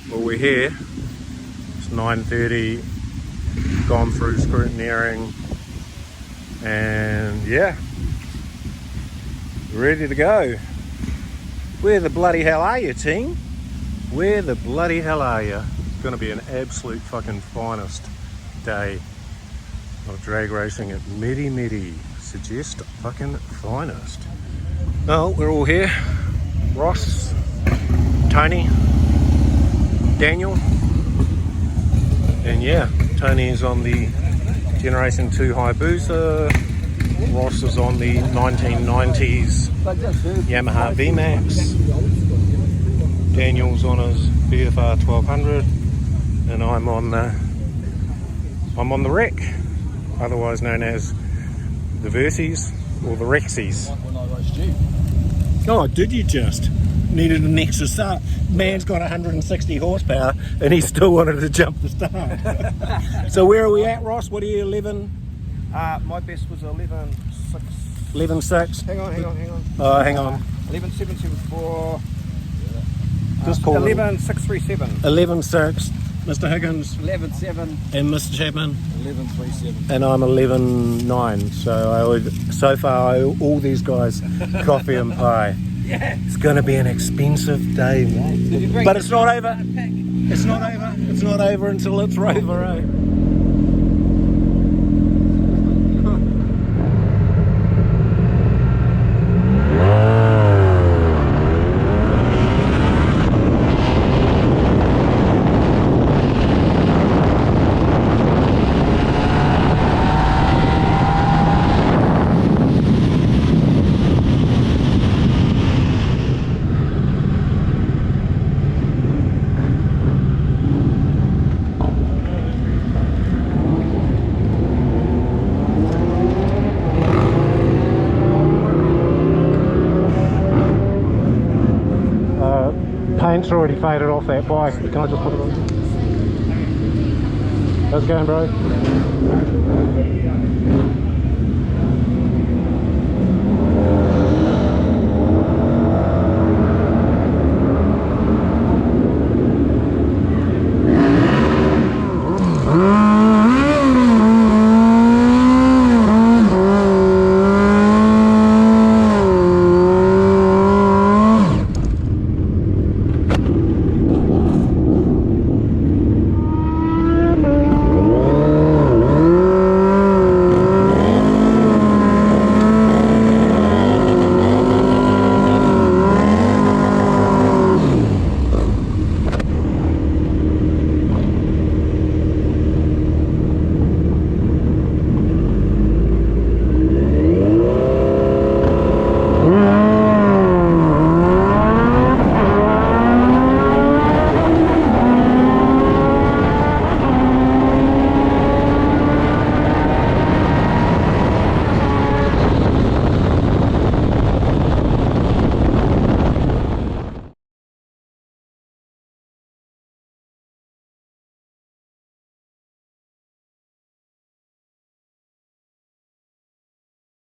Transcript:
Well, we're here. It's 9:30. Gone through scrutineering, and yeah, ready to go. Where the bloody hell are you, team? Where the bloody hell are you? It's going to be an absolute fucking finest day of drag racing at Meremere. Suggest fucking finest. Well, we're all here. Ross, Tony, Daniel, and yeah, Tony is on the Generation 2 Hayabusa. Ross is on the 1990s Yamaha VMAX. Daniel's on his VFR1200, and I'm on the wreck, otherwise known as the Versies or the Rexies. Oh, did you just? Needed an extra start. Man's got 160 horsepower and he still wanted to jump the start. So where are we at, Ross? What are you, 11? My best was 11.6. 11.6? Hang on. Oh, hang on. 11.774. Just call 11.637. 11.6. Mr. Higgins. 11.7. And Mr. Chapman. 11.37. And I'm 11.9. So so far I owe all these guys coffee and pie. Yeah. It's going to be an expensive day, mate. But it's not over. It's not over. It's not over until it's over, eh? Paint's already faded off that bike. Can I just put it on? How's it going, bro?